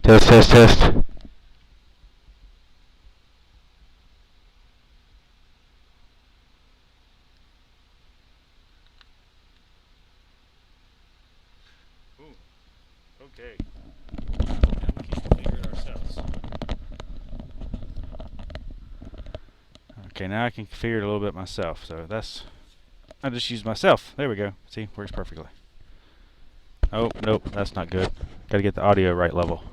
Test, test, test. Ooh, okay. Now we can configure it ourselves. Okay, now I can configure it a little bit myself. So I just use myself. There we go. See, works perfectly. Oh, nope, that's not good. Got to get the audio right level.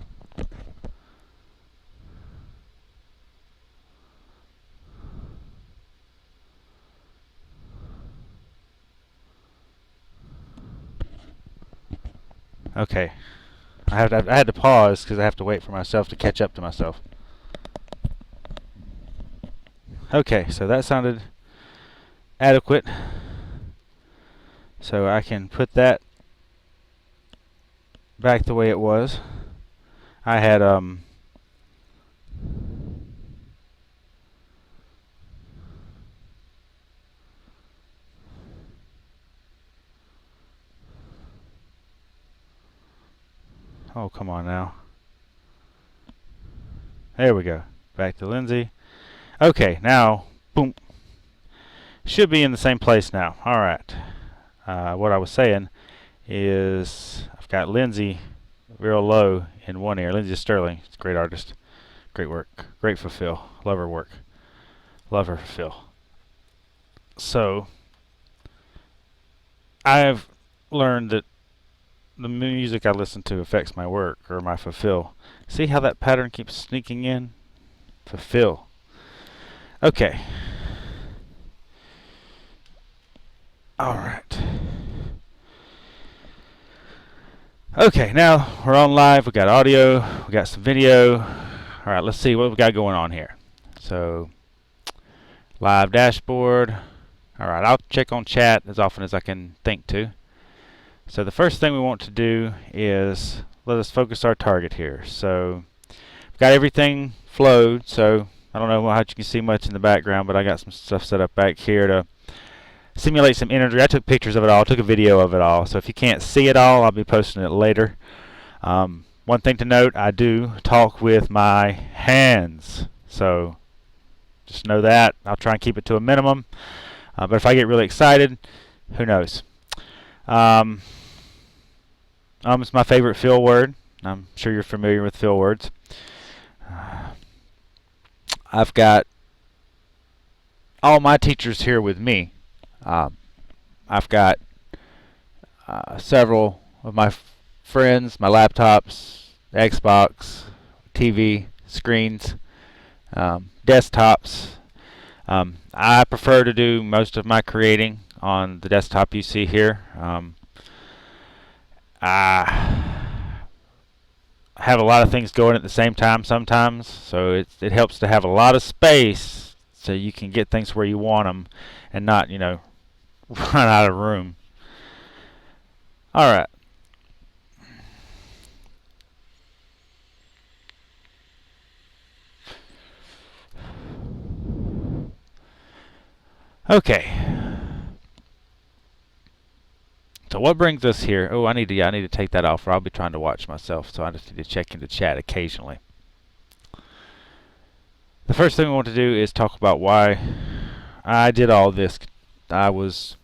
Okay, I had to pause because I have to wait for myself to catch up to myself. Okay, so that sounded adequate. So I can put that back the way it was. I had oh, come on now. There we go. Back to Lindsay. Okay, now, boom. Should be in the same place now. All right. What I was saying is I've got Lindsay real low in one ear. Lindsay Sterling, she's a great artist. Great work. Great fulfill. Love her work. Love her fulfill. So, I've learned that the music I listen to affects my work or my fulfill. See how that pattern keeps sneaking in? Fulfill. Okay. Alright. Okay, now we're on live. We got audio. We got some video. Alright, let's see what we got going on here. So, live dashboard. Alright, I'll check on chat as often as I can think to. So the first thing we want to do is let us focus our target here. So we've got everything flowed, so I don't know how you can see much in the background, but I got some stuff set up back here to simulate some imagery. I took pictures of it all, took a video of it all, so if you can't see it all, I'll be posting it later. One thing to note, I do talk with my hands, so just know that. I'll try and keep it to a minimum, but if I get really excited, who knows. It's my favorite fill word. I'm sure you're familiar with fill words. I've got all my teachers here with me. I've got several of my friends, my laptops, Xbox, TV, screens, desktops. I prefer to do most of my creating on the desktop you see here. I have a lot of things going at the same time sometimes, so it helps to have a lot of space so you can get things where you want them and not, run out of room. All right. Okay. So what brings us here? Oh, I need to take that off, or I'll be trying to watch myself. So I just need to check into chat occasionally. The first thing we want to do is talk about why I did all this. As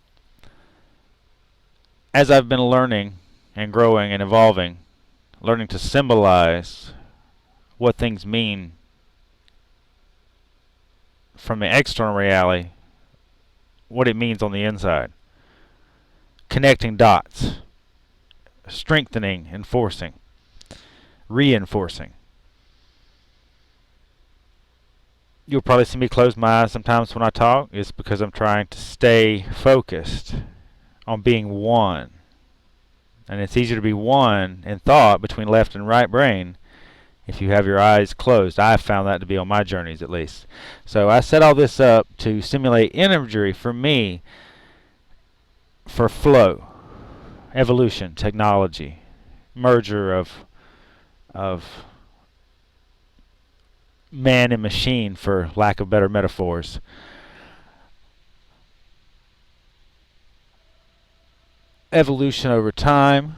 I've been learning and growing and evolving, learning to symbolize what things mean from the external reality, what it means on the inside. Connecting dots, strengthening, enforcing, reinforcing. You'll probably see me close my eyes sometimes when I talk. It's because I'm trying to stay focused on being one. And it's easier to be one in thought between left and right brain if you have your eyes closed. I've found that to be on my journeys at least. So I set all this up to simulate imagery for me for flow, evolution, technology, merger of man and machine, for lack of better metaphors. Evolution over time,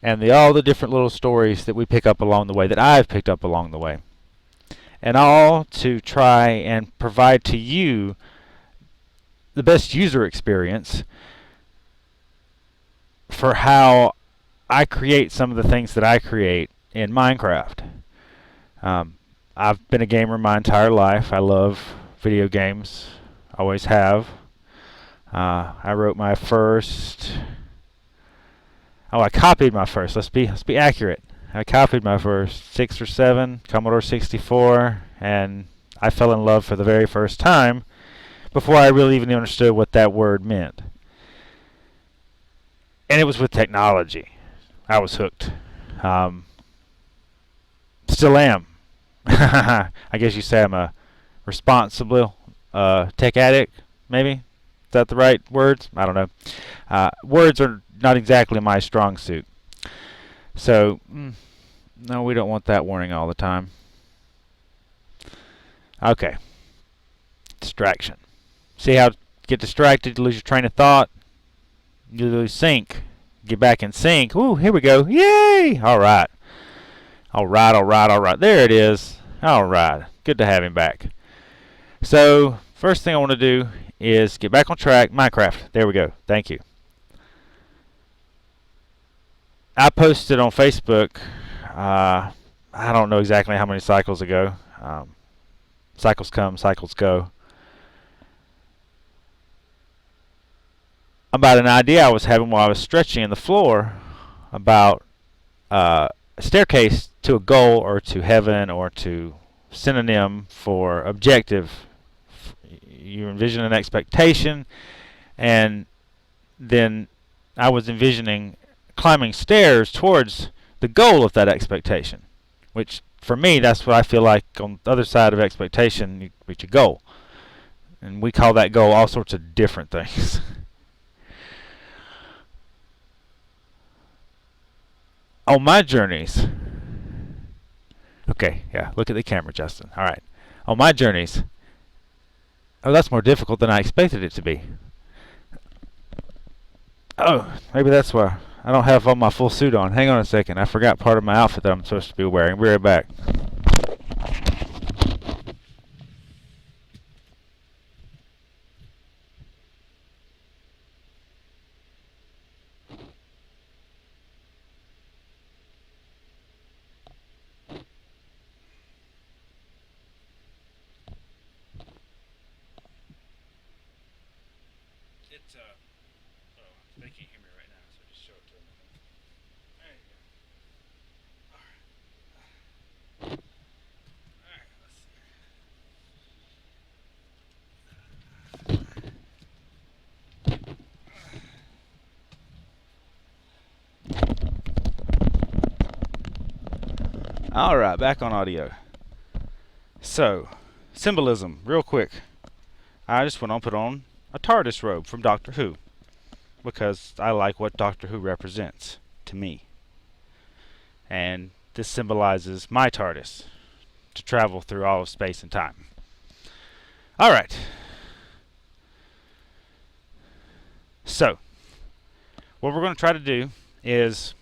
and all the different little stories that we pick up along the way, that I've picked up along the way, and all to try and provide to you the best user experience for how I create some of the things that I create in Minecraft. I've been a gamer my entire life. I love video games, always have. I wrote my first. Oh, I copied my first. Let's be accurate. I copied my first 6 or 7 Commodore 64, and I fell in love for the very first time before I really even understood what that word meant. And it was with technology. I was hooked. Still am. I guess you say I'm a responsible tech addict, maybe? Is that the right words? I don't know. Words are not exactly my strong suit. So, no, we don't want that warning all the time. Okay. Distraction. See how you get distracted, you lose your train of thought, you lose sync. Get back in sync. Ooh, here we go. Yay! All right. All right, all right, all right. There it is. All right. Good to have him back. So, first thing I want to do is get back on track. Minecraft. There we go. Thank you. I posted on Facebook, I don't know exactly how many cycles ago. Cycles come, cycles go. About an idea I was having while I was stretching in the floor about a staircase to a goal or to heaven or to synonym for objective. You envision an expectation, and then I was envisioning climbing stairs towards the goal of that expectation, which for me, that's what I feel like on the other side of expectation, you reach a goal. And we call that goal all sorts of different things. On my journeys, okay, yeah, look at the camera, Justin. All right. On my journeys, oh, that's more difficult than I expected it to be. Oh, maybe that's why I don't have all my full suit on. Hang on a second. I forgot part of my outfit that I'm supposed to be wearing. Be right back. They can't hear me right now, so just show it to them. There you go. Alright. Alright, let's see. Alright, back on audio. So, symbolism, real quick. I just went on put on a TARDIS robe from Doctor Who, because I like what Doctor Who represents to me. And this symbolizes my TARDIS to travel through all of space and time. Alright. So, what we're going to try to do is,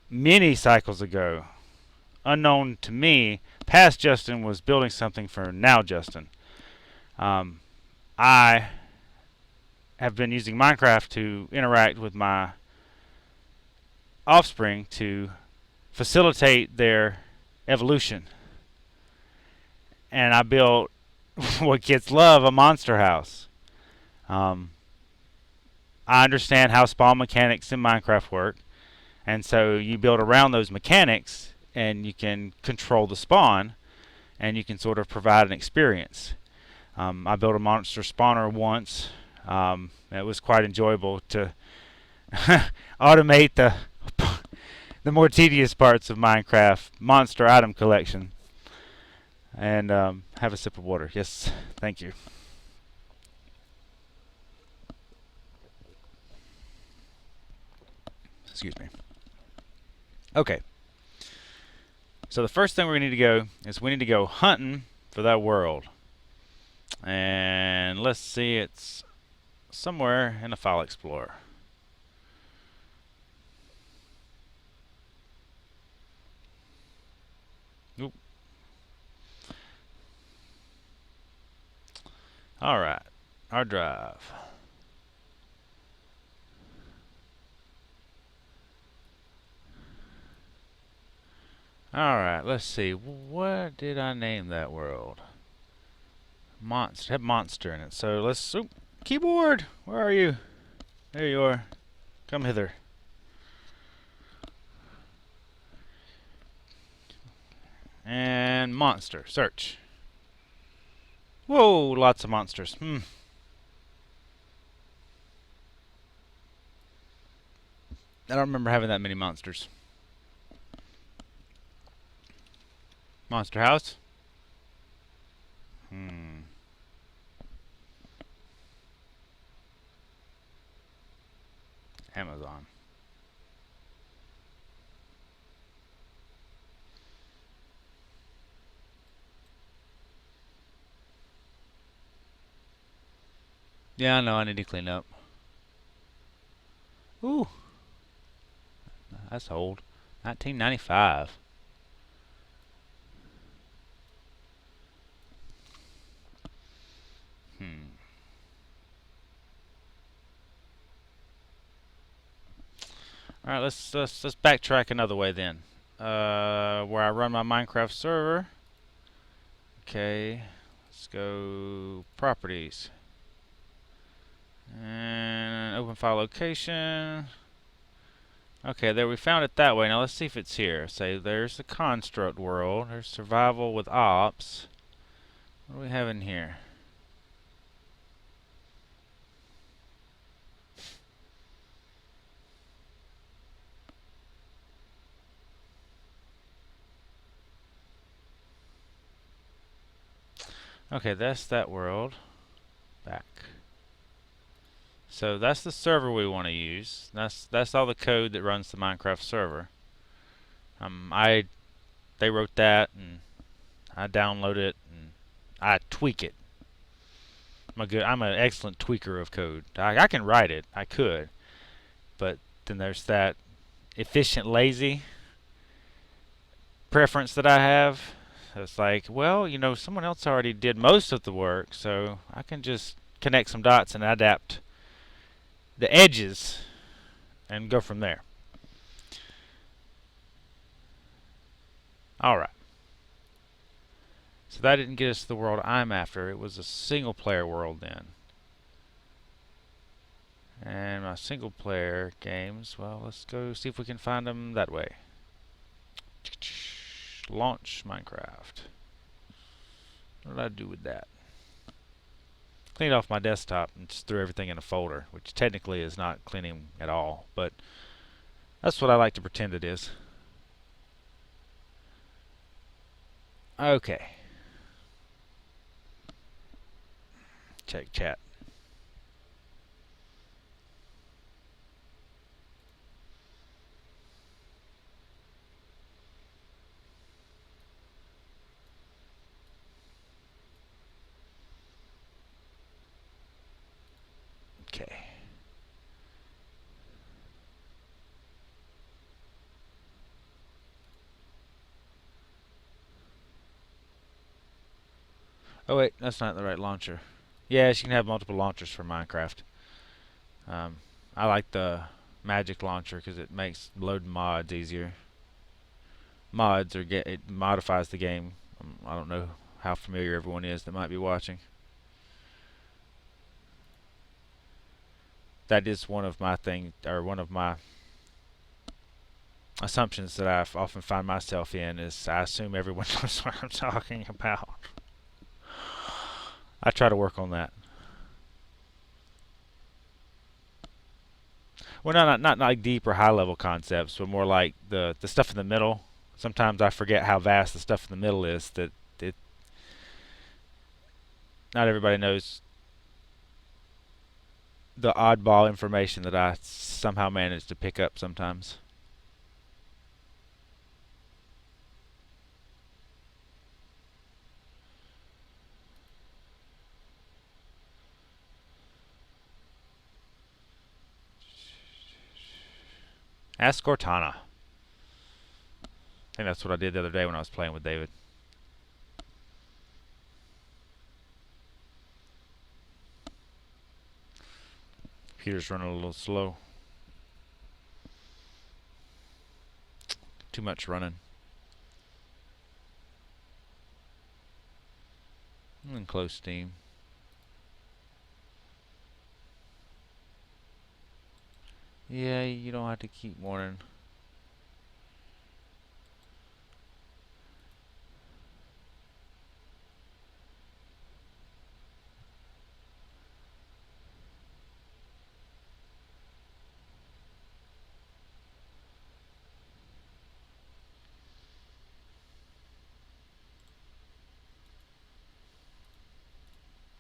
many cycles ago, unknown to me, past Justin was building something for now Justin. I have been using Minecraft to interact with my offspring to facilitate their evolution. And I built what kids love, a monster house. I understand how spawn mechanics in Minecraft work, and so you build around those mechanics and you can control the spawn and you can sort of provide an experience. I built a monster spawner once. It was quite enjoyable to automate the more tedious parts of Minecraft monster item collection. And have a sip of water. Yes, thank you. Excuse me. Okay. So the first thing we need to go is we need to go hunting for that world. And let's see, it's somewhere in the File Explorer. Alright, our drive. Alright, let's see. What did I name that world? Monster. Had monster in it. So let's. Oh, keyboard! Where are you? There you are. Come hither. And monster. Search. Whoa, lots of monsters. I don't remember having that many monsters. Monster house? Amazon. Yeah, I know, I need to clean up. Ooh. That's old. 1995. All right, let's backtrack another way then. Where I run my Minecraft server. Okay, let's go properties and open file location. Okay, there we found it that way. Now let's see if it's here. Say there's the construct world. There's survival with ops. What do we have in here? Okay, that's that world. Back. So that's the server we want to use. That's all the code that runs the Minecraft server. They wrote that, and I download it and I tweak it. I'm an excellent tweaker of code. I can write it. I could, but then there's that efficient, lazy preference that I have. It's like, well, you know, someone else already did most of the work, so I can just connect some dots and adapt the edges and go from there. Alright. So that didn't get us to the world I'm after. It was a single player world then. And my single player games, well, let's go see if we can find them that way. Launch Minecraft. What did I do with that? Cleaned off my desktop and just threw everything in a folder, which technically is not cleaning at all, but that's what I like to pretend it is. Okay. Check chat. Okay. Oh wait, that's not the right launcher. Yes, you can have multiple launchers for Minecraft. I like the magic launcher because it makes loading mods easier. Mods it modifies the game. I don't know how familiar everyone is that might be watching. That is one of my assumptions that I often find myself in is I assume everyone knows what I'm talking about. I try to work on that. Well, not like deep or high level concepts, but more like the stuff in the middle. Sometimes I forget how vast the stuff in the middle is. That not everybody knows the oddball information that I somehow manage to pick up sometimes. Ask Cortana. I think that's what I did the other day when I was playing with David. Computer's running a little slow. Too much running. And close steam. Yeah, you don't have to keep warning.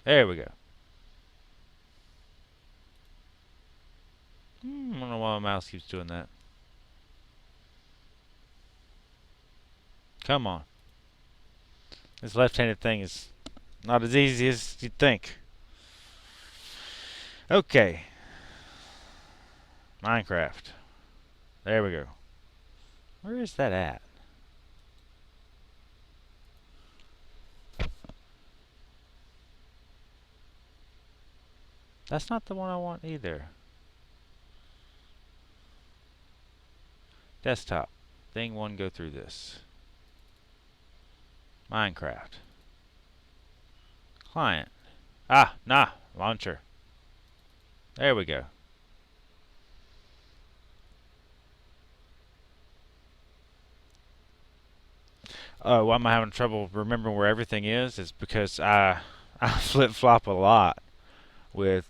There we go. I don't know why my mouse keeps doing that. Come on. This left-handed thing is not as easy as you'd think. Okay. Minecraft. There we go. Where is that at? That's not the one I want either. Desktop. Thing 1, go through this. Minecraft. Client. Ah, nah, launcher. There we go. Why am I having trouble remembering where everything is because I flip-flop a lot with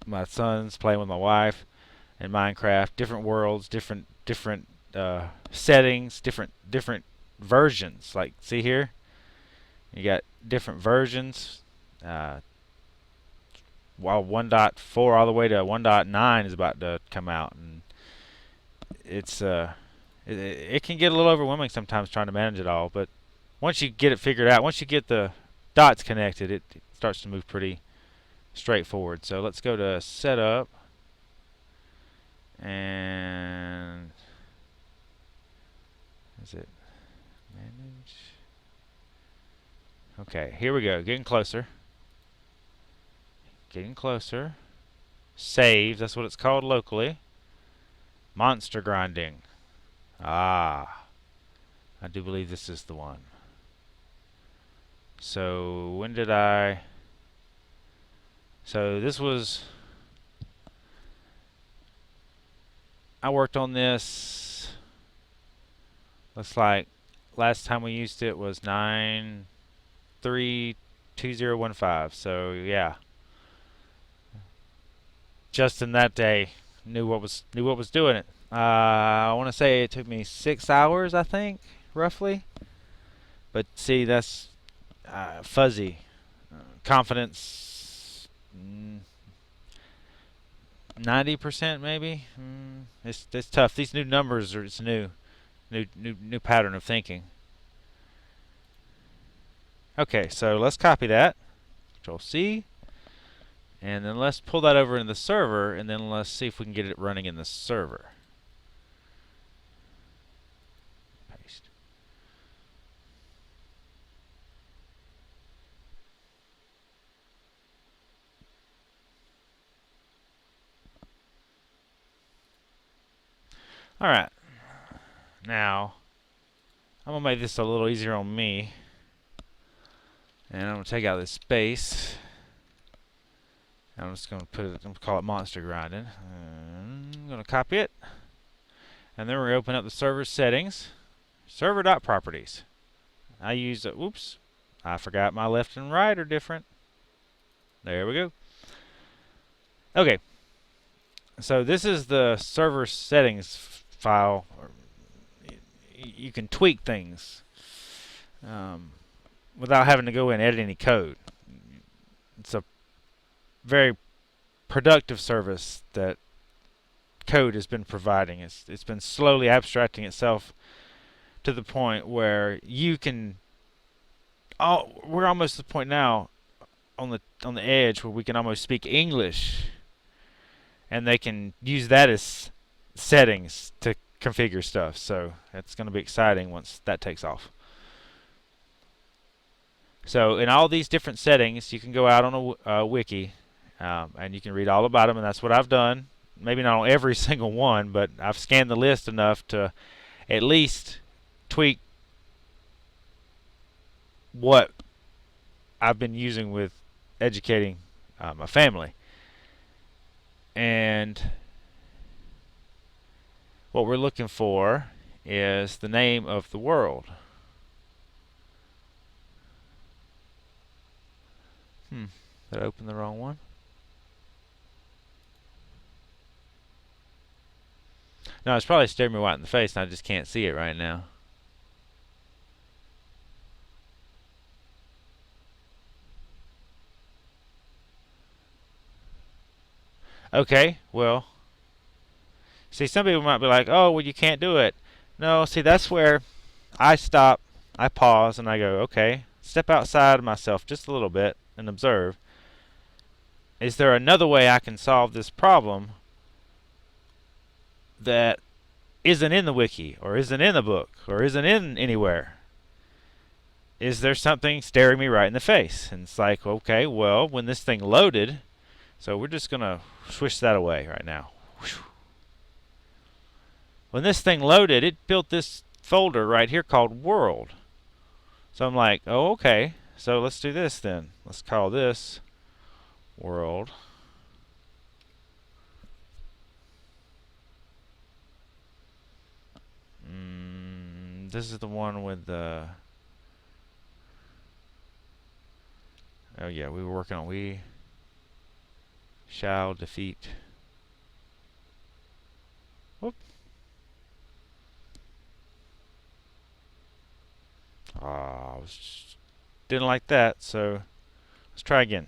my sons, playing with my wife, in Minecraft. Different worlds, different settings, different versions. Like, see here, you got different versions. While 1.4 all the way to 1.9 is about to come out, and it's it can get a little overwhelming sometimes trying to manage it all. But once you get it figured out, once you get the dots connected, it starts to move pretty straightforward. So let's go to setup, and is it manage? Okay, here we go. Getting closer. Getting closer. Save, that's what it's called locally. Monster grinding. Ah, I do believe this is the one. So when did I... So this was... I worked on this... Looks like last time we used it was 9/3/2015. So yeah, Justin that day knew what was doing it. I want to say it took me 6 hours, I think, roughly. But see, that's fuzzy. Confidence, 90% maybe. It's tough. These new numbers are new pattern of thinking. Okay, so let's copy that. Control C. And then let's pull that over into the server, and then let's see if we can get it running in the server. Paste. Alright. Now, I'm going to make this a little easier on me. And I'm going to take out this space. I'm just going to put it, I'm going to call it monster grinding. I'm going to copy it. And then we're going to open up the server settings. Server.properties. I use, whoops, I forgot my left and right are different. There we go. Okay. So this is the server settings file. You can tweak things without having to go in and edit any code. It's a very productive service that code has been providing. It's been slowly abstracting itself to the point where you can. We're almost at the point now on the edge where we can almost speak English, and they can use that as settings to configure stuff. So it's going to be exciting once that takes off. So in all these different settings, you can go out on a wiki and you can read all about them, and that's what I've done. Maybe not on every single one, but I've scanned the list enough to at least tweak what I've been using with educating my family. And what we're looking for is the name of the world. Did I open the wrong one? No, it's probably staring me right in the face, and I just can't see it right now. Okay, well, see, some people might be like, oh, well, you can't do it. No, see, that's where I stop, I pause, and I go, okay, step outside of myself just a little bit and observe. Is there another way I can solve this problem that isn't in the wiki, or isn't in the book, or isn't in anywhere? Is there something staring me right in the face? And it's like, okay, well, when this thing loaded, so we're just going to swish that away right now. When this thing loaded, it built this folder right here called World. So I'm like, oh, okay, so let's do this then. Let's call this World. This is the one with the... Oh yeah, we were working on we shall defeat. Whoop. Didn't like that, so let's try again.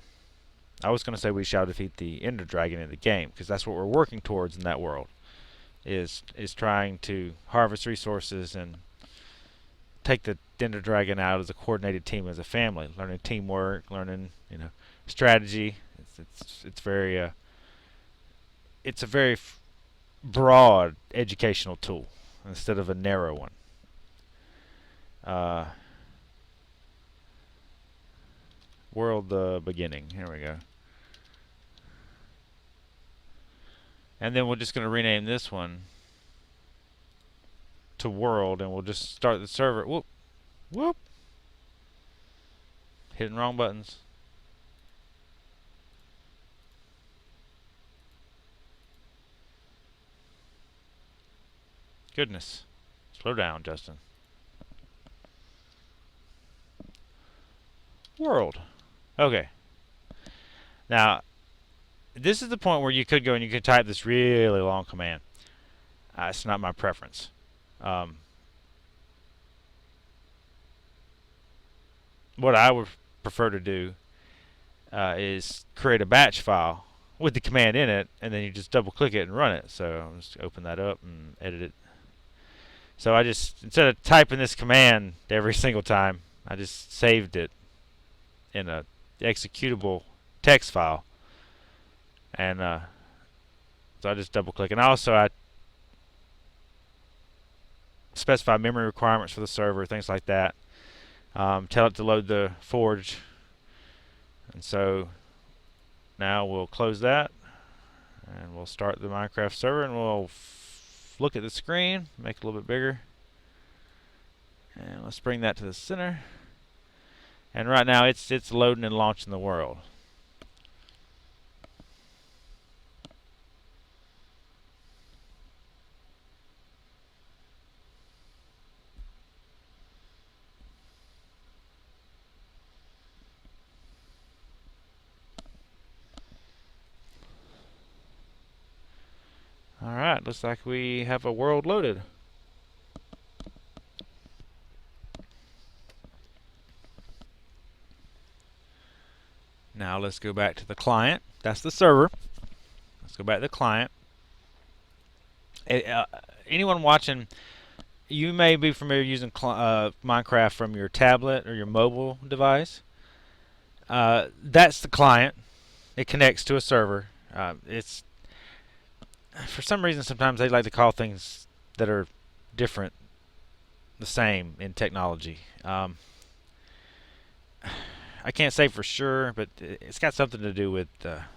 I was going to say we shall defeat the Ender Dragon in the game, because that's what we're working towards in that world. Is trying to harvest resources and take the Ender Dragon out as a coordinated team, as a family, learning teamwork, learning strategy. It's very it's a very broad educational tool instead of a narrow one. World the beginning. Here we go. And then we're just going to rename this one to World, and we'll just start the server. Whoop, whoop. Hitting wrong buttons. Goodness. Slow down, Justin. World. Okay. Now, this is the point where you could go and you could type this really long command. It's not my preference. What I would prefer to do is create a batch file with the command in it, and then you just double click it and run it. So I'll just open that up and edit it. So I just, instead of typing this command every single time, I just saved it in a executable text file. And so I just double click. And also I specify memory requirements for the server, things like that. Tell it to load the forge. And so now we'll close that, and we'll start the Minecraft server, and we'll look at the screen, make it a little bit bigger, and let's bring that to the center. And right now it's loading and launching the world. Alright, looks like we have a world loaded. Now let's go back to the client. That's the server. Let's go back to the client. Anyone watching, you may be familiar using Minecraft from your tablet or your mobile device. That's the client. It connects to a server. It's for some reason sometimes they like to call things that are different the same in technology. I can't say for sure, but it's got something to do with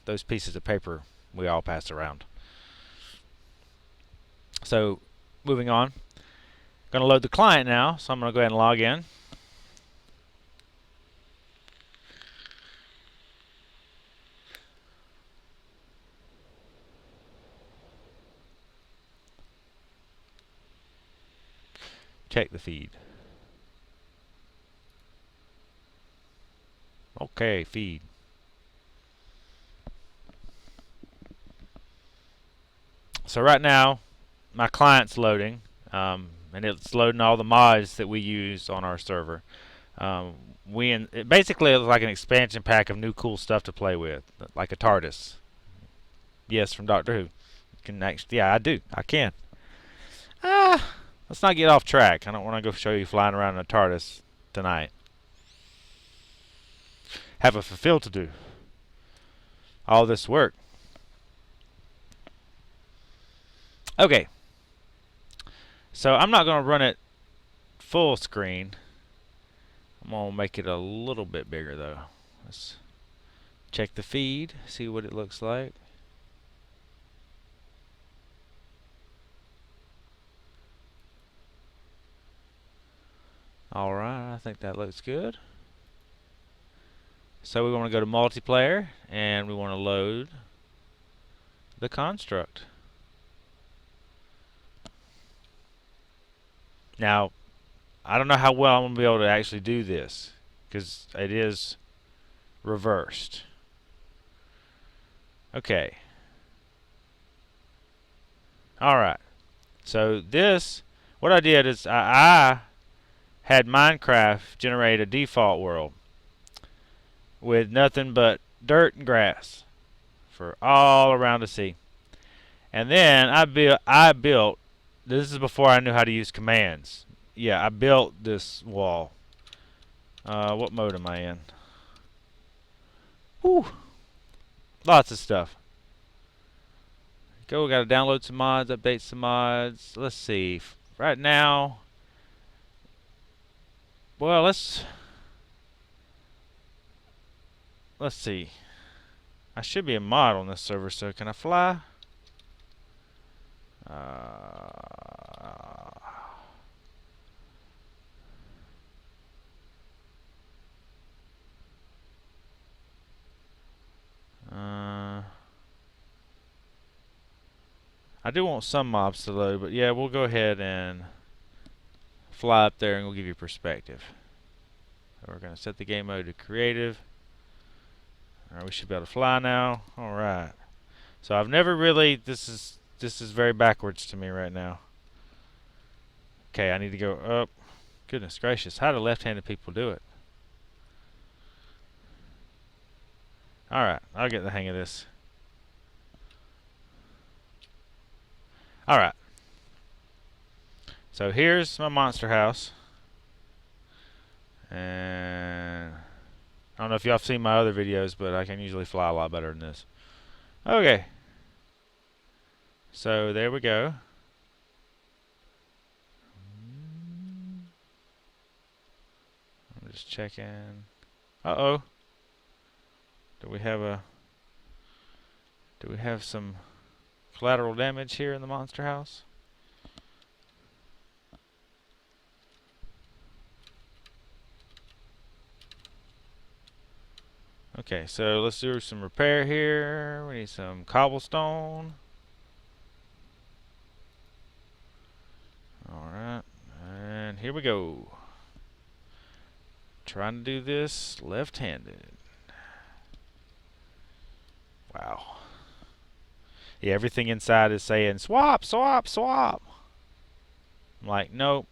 those pieces of paper we all pass around. So, moving on. Going to load the client now, so I'm going to go ahead and log in. Check the feed. Okay, feed. So right now, my client's loading, and it's loading all the mods that we use on our server. It basically is like an expansion pack of new cool stuff to play with, like a TARDIS. Yes, from Doctor Who. You can actually, yeah, I do. I can. Let's not get off track. I don't want to go show you flying around in a TARDIS tonight. Have a fulfill to do. All this work. Okay. So I'm not going to run it full screen. I'm going to make it a little bit bigger though. Let's check the feed, see what it looks like. Alright, I think that looks good. So we want to go to multiplayer and we want to load the construct. Now, I don't know how well I'm going to be able to actually do this because it is reversed. Okay. Alright. So this, what I did is I had Minecraft generate a default world with nothing but dirt and grass for all around the sea. And then I built, this is before I knew how to use commands. Yeah, I built this wall. What mode am I in? Whew. Lots of stuff. We gotta download some mods, update some mods. Let's see. Right now, well, let's see. I should be a mod on this server, so can I fly? I do want some mobs to load, but yeah, we'll go ahead and fly up there and we'll give you perspective. So we're going to set the game mode to creative. Alright, we should be able to fly now. Alright. So I've never really, this is very backwards to me right now. Okay, I need to go up. Goodness gracious, how do left-handed people do it? Alright, I'll get the hang of this. Alright. So here's my monster house. And I don't know if y'all have seen my other videos, but I can usually fly a lot better than this. Okay. So there we go. I'm just checking. Uh-oh. Do we have some collateral damage here in the monster house? Okay, so let's do some repair here. We need some cobblestone. Alright, and here we go. Trying to do this left-handed. Wow. Yeah, everything inside is saying swap, swap, swap. I'm like, nope.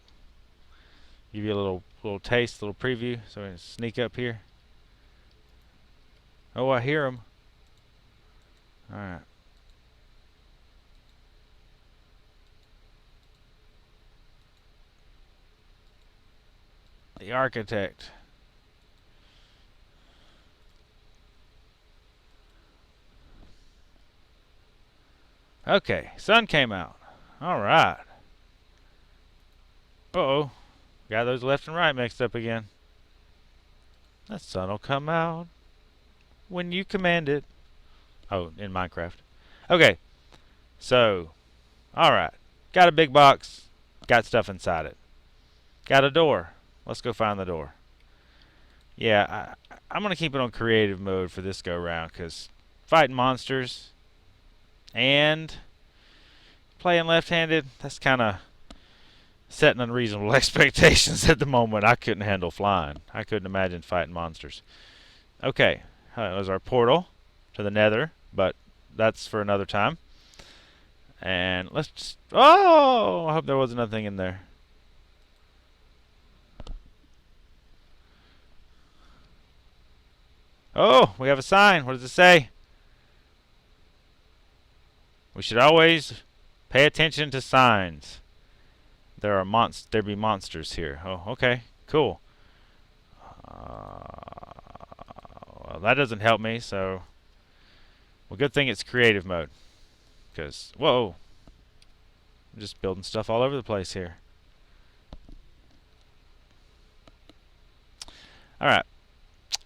Give you a little taste, a little preview. So we can sneak up here. Oh, I hear them. Alright. The architect. Okay, sun came out. Alright. Uh-oh. Got those left and right mixed up again. The sun will come out when you command it. Oh, in Minecraft. Okay, so, alright. Got a big box. Got stuff inside it. Got a door. Let's go find the door. Yeah, I'm going to keep it on creative mode for this go round because fighting monsters and playing left-handed, that's kind of setting unreasonable expectations at the moment. I couldn't handle flying. I couldn't imagine fighting monsters. Okay, that was our portal to the nether, but that's for another time. And let's just... Oh! I hope there wasn't nothing in there. Oh, we have a sign. What does it say? We should always pay attention to signs. There be monsters here. Oh, okay, cool. Well, that doesn't help me. So, well, good thing it's creative mode. Because whoa, I'm just building stuff all over the place here. All right.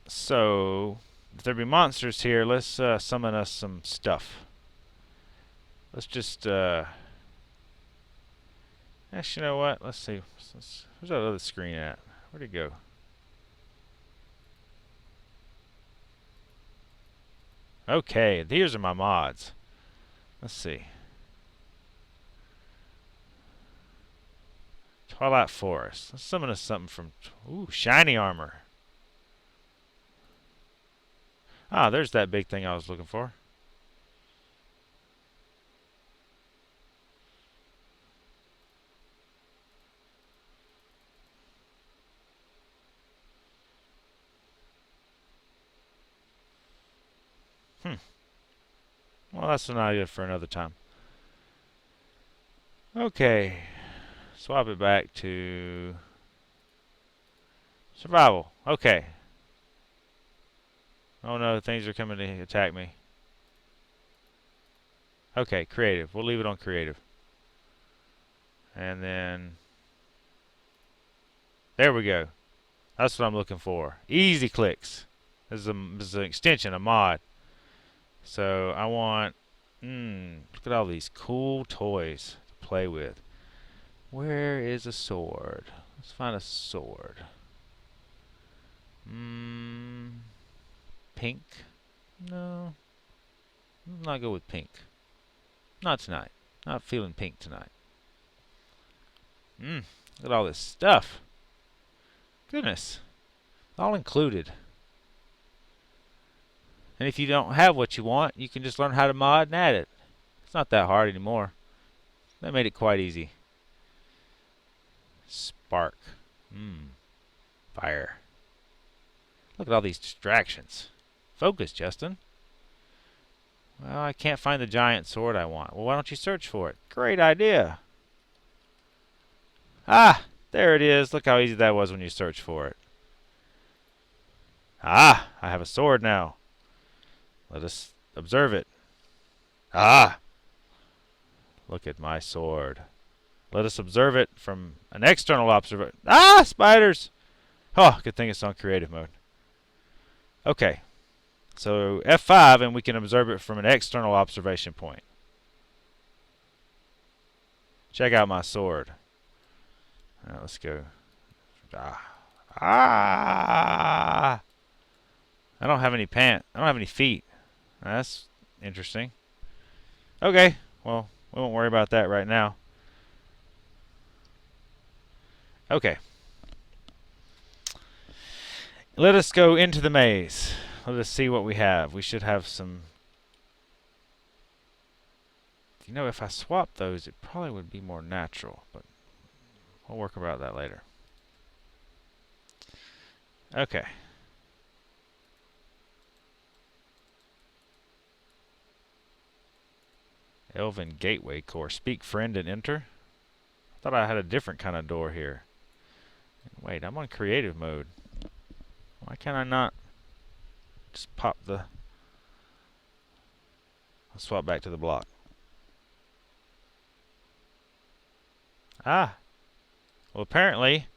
So, if there be monsters here, let's summon us some stuff. Let's just actually, you know what? Let's see. Where's that other screen at? Where'd it go? Okay, these are my mods. Let's see. Twilight Forest. Let's summon us something from... Ooh, shiny armor. Ah, there's that big thing I was looking for. Well, that's an idea for another time. Okay. Swap it back to... survival. Okay. Oh no, things are coming to attack me. Okay, creative. We'll leave it on creative. And then... there we go. That's what I'm looking for. Easy clicks. This is an extension, a mod. So I want... look at all these cool toys to play with. Where is a sword? Let's find a sword. Pink? No. Let's not go with pink. Not tonight. Not feeling pink tonight. Look at all this stuff. Goodness. All included. And if you don't have what you want, you can just learn how to mod and add it. It's not that hard anymore. They made it quite easy. Spark. Fire. Look at all these distractions. Focus, Justin. Well, I can't find the giant sword I want. Well, why don't you search for it? Great idea. Ah, there it is. Look how easy that was when you search for it. Ah, I have a sword now. Let us observe it. Ah! Look at my sword. Let us observe it from an external observation. Ah! Spiders! Oh, good thing it's on creative mode. Okay. So F5 and we can observe it from an external observation point. Check out my sword. Let's go. Ah! I don't have any pants. I don't have any feet. That's interesting. Okay, well, we won't worry about that right now. Okay. Let us go into the maze. Let us see what we have. We should have some... You know, if I swap those, it probably would be more natural, but we'll work about that later. Okay. Elven Gateway Core. Speak friend and enter. I thought I had a different kind of door here. Wait, I'm on creative mode. Why can't I not just pop the... I'll swap back to the block. Ah. Well, apparently...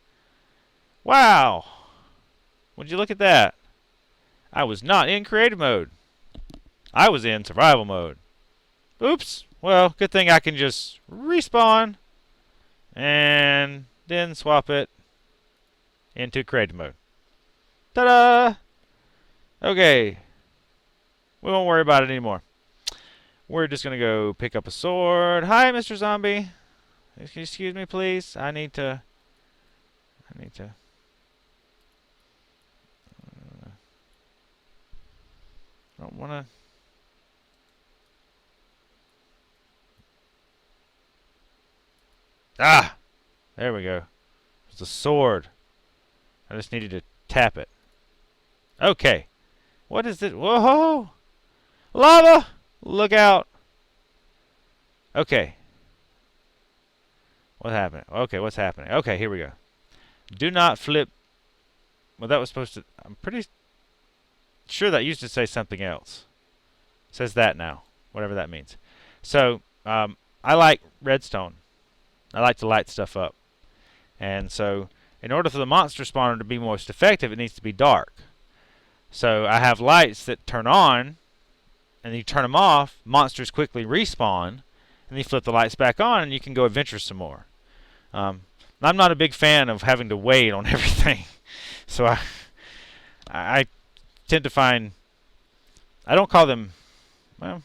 Wow! Would you look at that? I was not in creative mode. I was in survival mode. Oops. Well, good thing I can just respawn and then swap it into creative mode. Ta-da! Okay. We won't worry about it anymore. We're just going to go pick up a sword. Hi, Mr. Zombie. Excuse me, please. I need to... I don't want to... Ah! There we go. It's a sword. I just needed to tap it. Okay. What is it? Whoa! Lava! Look out. Okay. What's happening? Okay, what's happening? Okay, here we go. Do not flip. Well, that was supposed to... I'm pretty sure that used to say something else. It says that now. Whatever that means. So, I like redstone. I like to light stuff up. And so, in order for the monster spawner to be most effective, it needs to be dark. So, I have lights that turn on, and you turn them off, monsters quickly respawn, and then you flip the lights back on, and you can go adventure some more. I'm not a big fan of having to wait on everything. So, I tend to find... I don't call them... Well,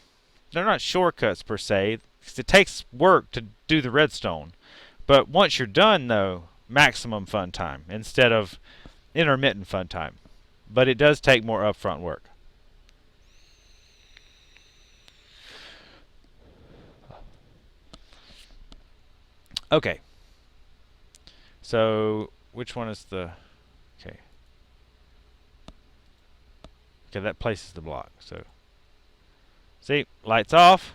they're not shortcuts per se, because it takes work to do the redstone. But once you're done, though, maximum fun time instead of intermittent fun time. But it does take more upfront work. Okay. So, which one is the... Okay. Okay, that places the block. So, see, lights off,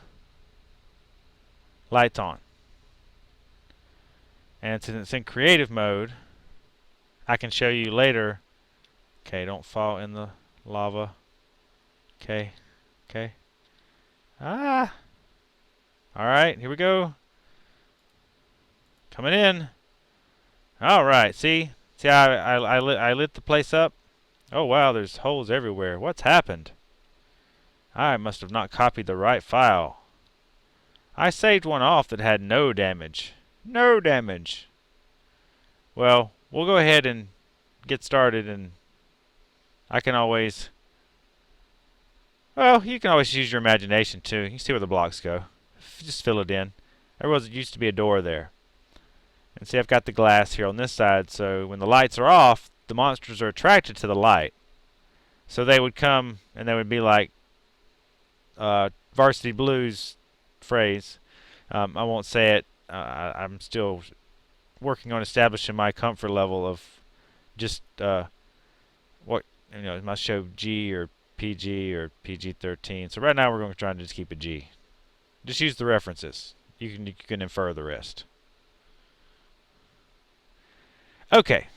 lights on. And since it's in creative mode, I can show you later. Okay, don't fall in the lava. Okay, okay. Ah! Alright, here we go. Coming in. Alright, see? See how I lit the place up? Oh wow, there's holes everywhere. What's happened? I must have not copied the right file. I saved one off that had no damage. No damage. Well, we'll go ahead and get started, and I can always... Well, you can always use your imagination too. You can see where the blocks go. Just fill it in. There used to be a door there. And see, I've got the glass here on this side, so when the lights are off, the monsters are attracted to the light. So they would come, and they would be like Varsity Blues phrase. I won't say it. I'm still working on establishing my comfort level of just what, you know, it must show G or PG or PG-13. So right now we're going to try and just keep it G. Just use the references. You can infer the rest. Okay.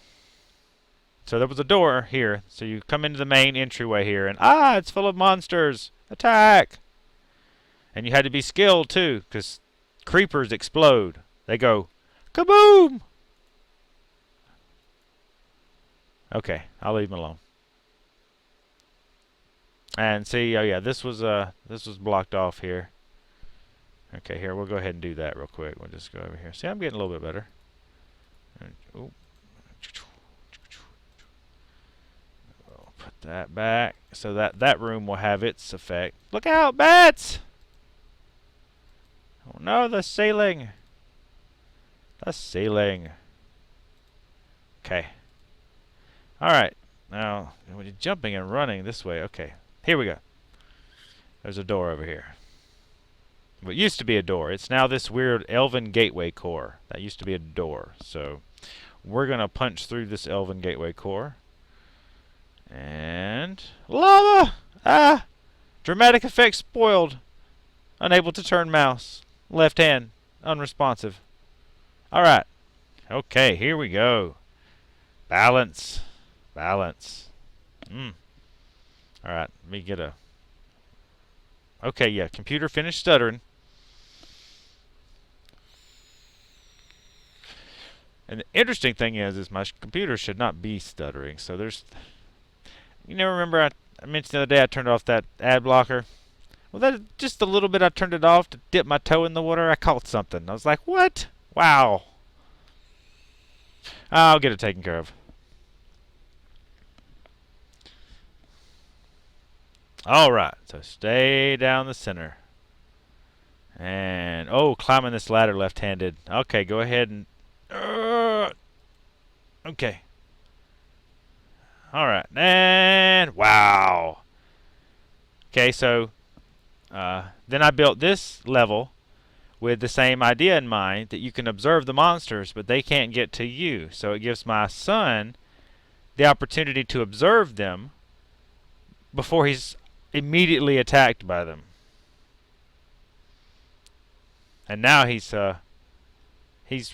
So there was a door here. So you come into the main entryway here, and it's full of monsters. Attack! And you had to be skilled too, because creepers explode. They go kaboom! Okay, I'll leave them alone. And see, oh yeah, this was blocked off here. Okay, here, we'll go ahead and do that real quick. We'll just go over here. See, I'm getting a little bit better. We'll put that back so that room will have its effect. Look out, bats! Oh no, the ceiling. The ceiling. Okay. Alright. Now, when you're jumping and running this way, okay. Here we go. There's a door over here. What used to be a door. It's now this weird elven gateway core. That used to be a door. So, we're going to punch through this elven gateway core. And... lava! Ah! Dramatic effect spoiled. Unable to turn mouse. Left hand. Unresponsive. Alright. Okay, here we go. Balance. Balance. Alright, let me get a... Okay, yeah, computer finished stuttering. And the interesting thing is my computer should not be stuttering. So there's You never remember I mentioned the other day I turned off that ad blocker? Well, that just a little bit I turned it off to dip my toe in the water. I caught something. I was like, what? Wow. I'll get it taken care of. All right, so stay down the center. And, oh, climbing this ladder left-handed. Okay, go ahead and... okay. All right, and wow. Okay, so then I built this level with the same idea in mind, that you can observe the monsters, but they can't get to you. So it gives my son the opportunity to observe them before he's immediately attacked by them. And now he's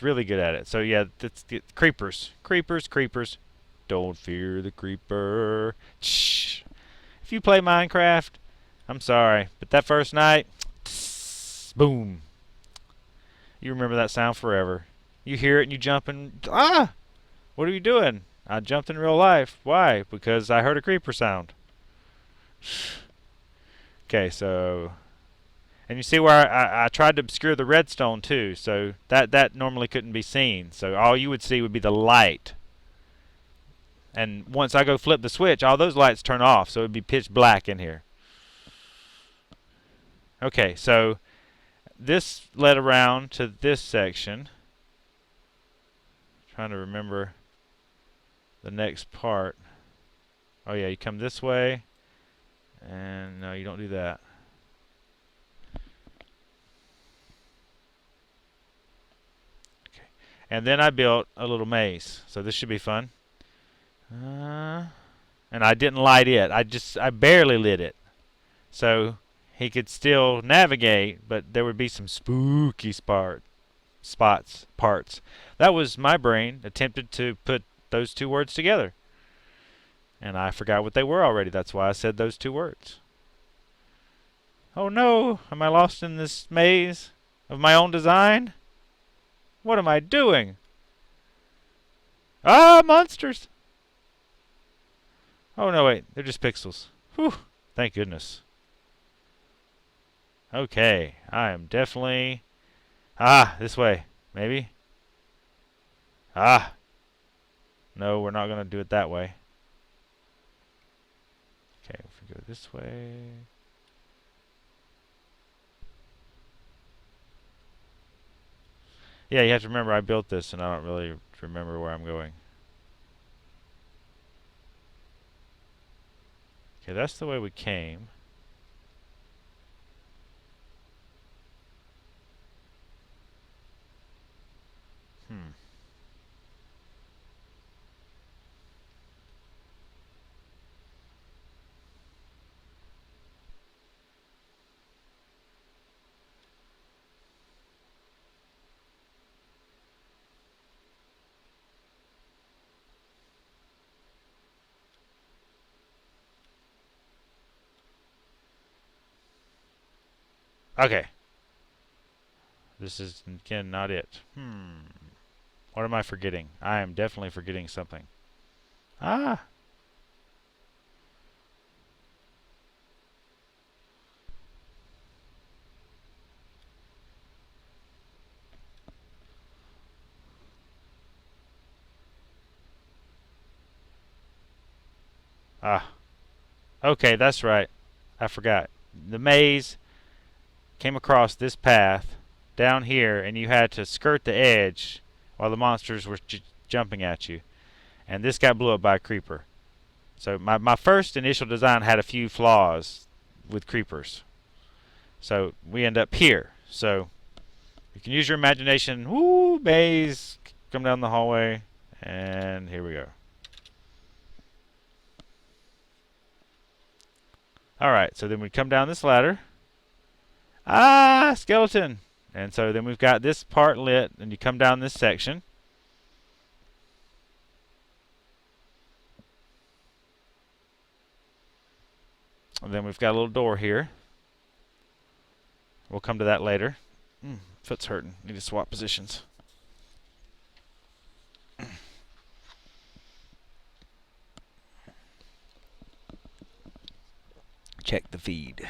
really good at it. So yeah, that's creepers, creepers, creepers. Don't fear the creeper. Shh. If you play Minecraft, I'm sorry, but that first night, boom. You remember that sound forever. You hear it and you jump and what are you doing? I jumped in real life. Why? Because I heard a creeper sound. Okay, so, and you see where I tried to obscure the redstone too, so that normally couldn't be seen. So all you would see would be the light. And once I go flip the switch, all those lights turn off, so it would be pitch black in here. Okay, so this led around to this section. Trying to remember the next part. Oh yeah, you come this way, and no, you don't do that. Okay, and then I built a little maze, so this should be fun. And I didn't light it. I barely lit it, so he could still navigate, but there would be some spooky parts. That was my brain attempted to put those two words together. And I forgot what they were already. That's why I said those two words. Oh no, am I lost in this maze of my own design? What am I doing? Ah, monsters! Oh no, wait, they're just pixels. Whew, thank goodness. Okay, I am definitely... this way, maybe? No, we're not going to do it that way. Okay, if we go this way... Yeah, you have to remember I built this and I don't really remember where I'm going. Okay, that's the way we came. Okay. This is, again, not it. What am I forgetting? I am definitely forgetting something. Okay, that's right. I forgot. The maze came across this path down here, and you had to skirt the edge while the monsters were jumping at you. And this got blew up by a creeper. So my first initial design had a few flaws with creepers. So we end up here. So you can use your imagination. Woo, maze. Come down the hallway. And here we go. Alright, so then we come down this ladder. Skeleton! And so then we've got this part lit, and you come down this section. And then we've got a little door here. We'll come to that later. Foot's hurting. Need to swap positions. Check the feed.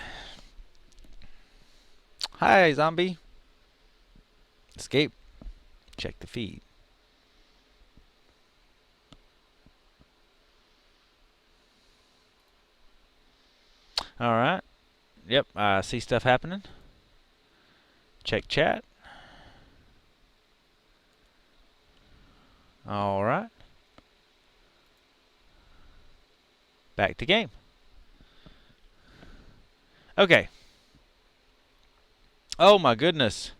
Hi, zombie. Escape. Check the feed. Alright. Yep, I see stuff happening. Check chat. Alright. Back to game. Okay. Oh my goodness.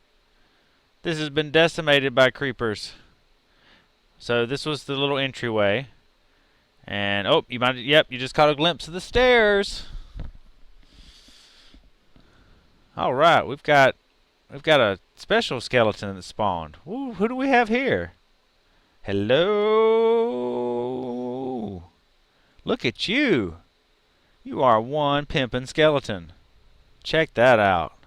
This has been decimated by creepers. So this was the little entryway. And oh, you just caught a glimpse of the stairs. Alright, we've got a special skeleton that spawned. Ooh, who do we have here? Hello. Look at you. You are one pimpin' skeleton. Check that out.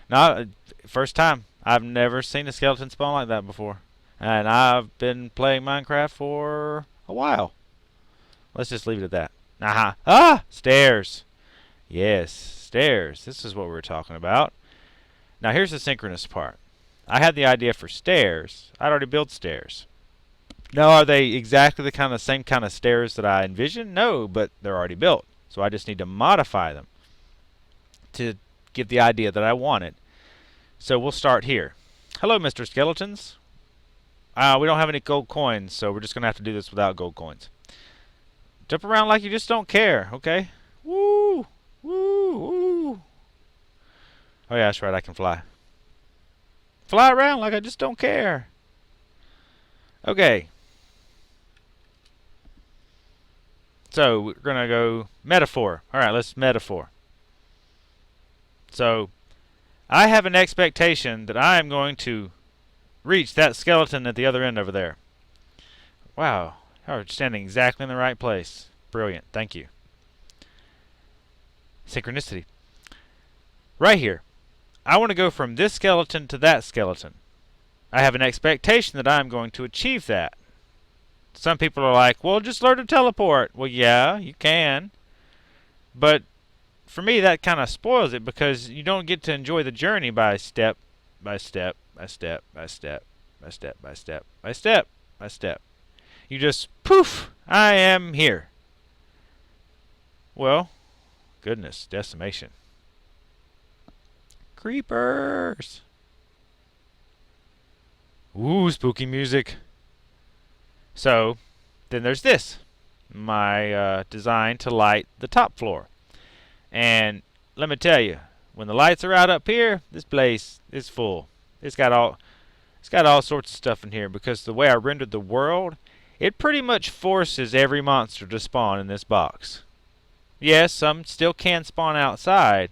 Now, first time. I've never seen a skeleton spawn like that before. And I've been playing Minecraft for a while. Let's just leave it at that. Ah! Stairs. Yes, stairs. This is what we were talking about. Now, here's the synchronous part. I had the idea for stairs. I'd already built stairs. Now, are they exactly the same kind of stairs that I envisioned? No, but they're already built. So I just need to modify them to get the idea that I wanted. So we'll start here. Hello, Mr. Skeletons. We don't have any gold coins, so we're just going to have to do this without gold coins. Jump around like you just don't care, okay? Woo! Woo! Woo! Oh yeah, that's right, I can fly. Fly around like I just don't care. Okay. So we're going to go metaphor. Alright, let's metaphor. So I have an expectation that I am going to reach that skeleton at the other end over there. Wow, you're standing exactly in the right place. Brilliant, thank you. Synchronicity. Right here. I want to go from this skeleton to that skeleton. I have an expectation that I'm going to achieve that. Some people are like, well, just learn to teleport. Well, yeah, you can. But for me, that kind of spoils it because you don't get to enjoy the journey by step by step by step by step by step by step by step by step. You just, poof, I am here. Well, goodness, decimation. Creepers. Ooh, spooky music. So, then there's this. My design to light the top floor. And let me tell you, when the lights are out up here, this place is full. It's got all sorts of stuff in here because the way I rendered the world, it pretty much forces every monster to spawn in this box. Yes, some still can spawn outside,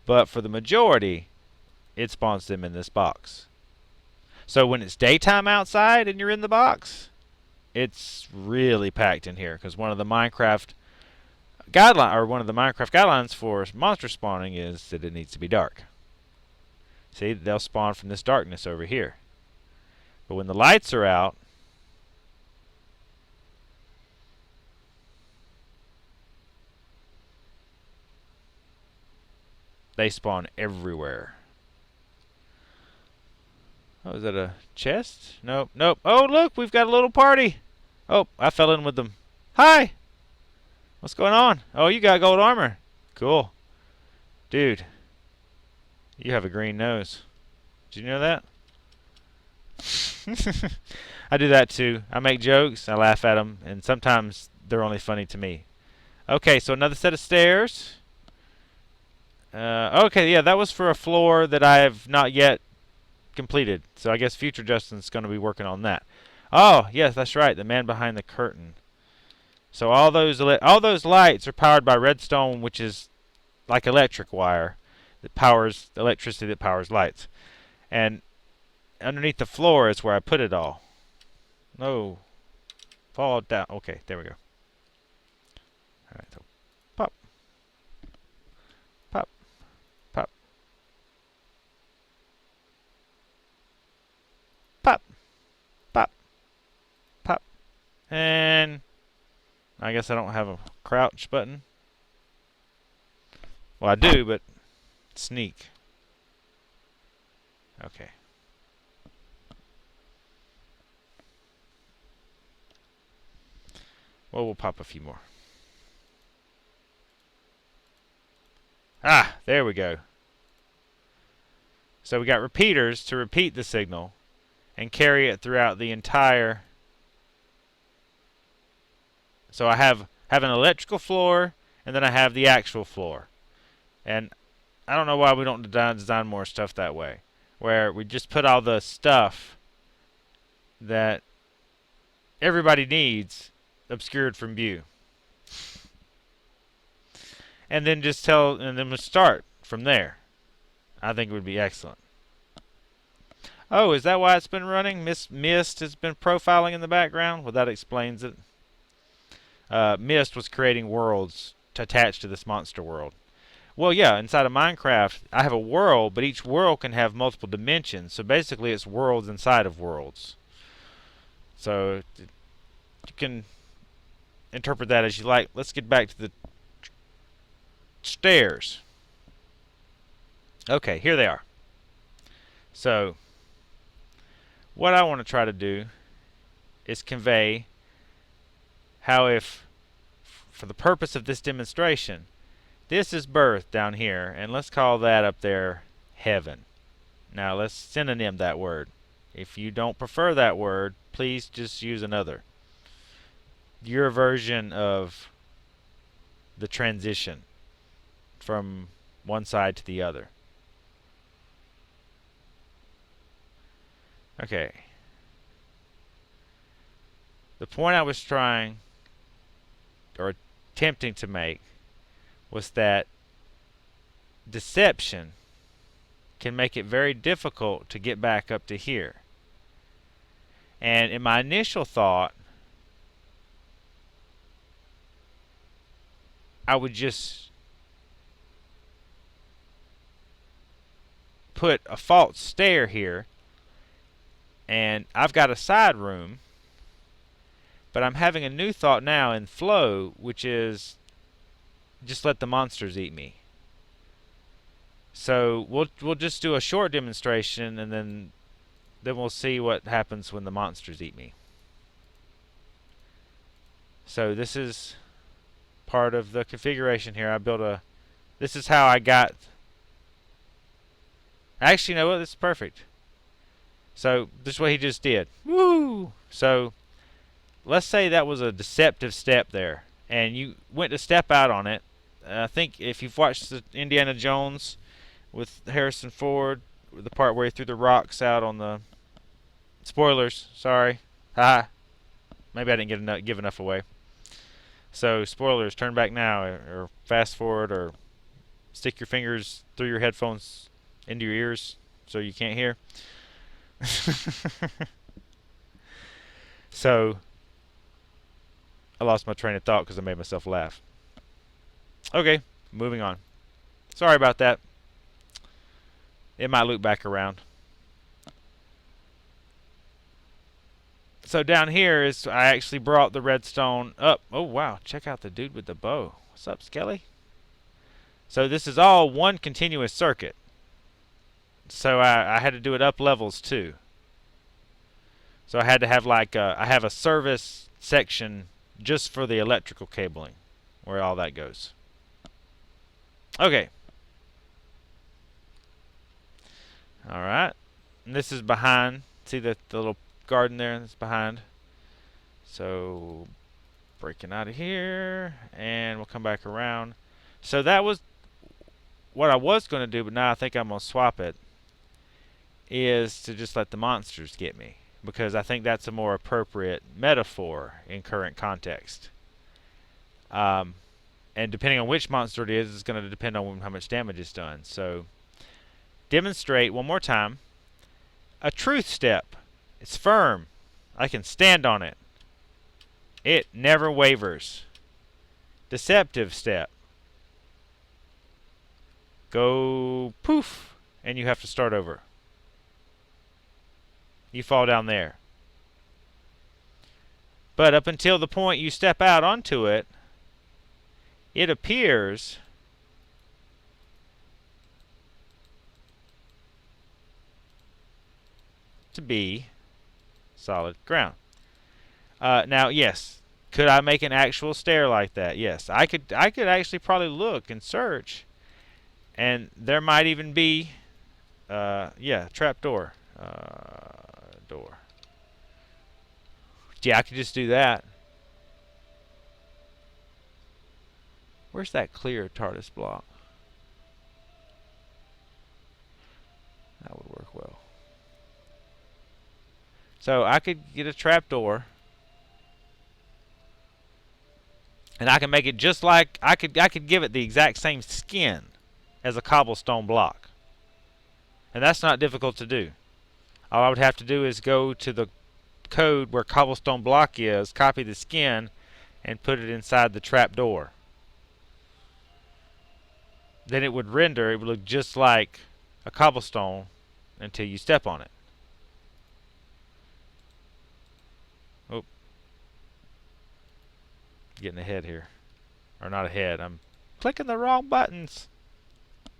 but for the majority, it spawns them in this box. So when it's daytime outside and you're in the box, it's really packed in here because one of the Minecraft guidelines for monster spawning is that it needs to be dark. See, they'll spawn from this darkness over here. But when the lights are out, they spawn everywhere. Oh, is that a chest? Nope, nope. Oh, look, we've got a little party. Oh, I fell in with them. Hi! What's going on? Oh, you got gold armor. Cool. Dude, you have a green nose. Did you know that? I do that too. I make jokes, I laugh at them, and sometimes they're only funny to me. Okay, so another set of stairs. Okay, yeah, that was for a floor that I have not yet completed. So I guess future Justin's going to be working on that. Oh, yes, that's right. The man behind the curtain. So all those lights are powered by redstone, which is like electric wire that powers electricity that powers lights. And underneath the floor is where I put it all. No. Fall down. Okay, there we go. All right, so pop. Pop. Pop. Pop. Pop. Pop. And I guess I don't have a crouch button. Well, I do, but sneak. Okay. Well, we'll pop a few more. Ah, there we go. So we got repeaters to repeat the signal and carry it throughout the entire. So I have an electrical floor, and then I have the actual floor. And I don't know why we don't design more stuff that way, where we just put all the stuff that everybody needs obscured from view. And then we'll start from there. I think it would be excellent. Oh, is that why it's been running? Mist has been profiling in the background? Well, that explains it. Mist was creating worlds to attach to this monster world. Well, yeah, inside of Minecraft, I have a world, but each world can have multiple dimensions. So basically, it's worlds inside of worlds. So you can interpret that as you like. Let's get back to the stairs. Okay, here they are. So what I want to try to do is convey how, if for the purpose of this demonstration, this is birth down here, and let's call that up there heaven. Now let's synonym that word. If you don't prefer that word, please just use another. Your version of the transition from one side to the other. Okay. The point I was trying or attempting to make was that deception can make it very difficult to get back up to here. And in my initial thought, I would just put a false stair here, and I've got a side room, but I'm having a new thought now in flow, which is just let the monsters eat me. So we'll just do a short demonstration, and then we'll see what happens when the monsters eat me. So this is part of the configuration here. I built this is how I got. Actually, you know what? This is perfect. So this is what he just did. Woo! So let's say that was a deceptive step there, and you went to step out on it. I think if you've watched the Indiana Jones with Harrison Ford, the part where he threw the rocks out on the spoilers. Sorry, maybe I didn't give enough away. So spoilers, turn back now, or fast forward, or stick your fingers through your headphones into your ears so you can't hear. So I lost my train of thought because I made myself laugh. Okay, moving on. Sorry about that. It might loop back around. So down here is, I actually brought the redstone up. Oh wow, check out the dude with the bow. What's up, Skelly? So this is all one continuous circuit. So I had to do it up levels too. So I had to have I have a service section just for the electrical cabling, where all that goes. Okay. Alright. And this is behind. See the little garden there that's behind? So breaking out of here, and we'll come back around. So that was what I was going to do, but now I think I'm going to swap it, is to just let the monsters get me, because I think that's a more appropriate metaphor in current context. And depending on which monster it is, it's going to depend on how much damage is done. So demonstrate one more time. A truth step. It's firm. I can stand on it. It never wavers. Deceptive step. Go poof, and you have to start over. You fall down there. But up until the point you step out onto it, it appears to be solid ground. Now, yes, could I make an actual stair like that? Yes, I could actually probably look and search, and there might even be, yeah, trap door. Door. Yeah, I could just do that. Where's that clear TARDIS block? That would work well. So I could get a trap door, and I can make it just like I could give it the exact same skin as a cobblestone block, and that's not difficult to do. All I would have to do is go to the code where cobblestone block is, copy the skin, and put it inside the trap door. Then it would render. It would look just like a cobblestone until you step on it. Oh, getting ahead here, or not ahead. I'm clicking the wrong buttons.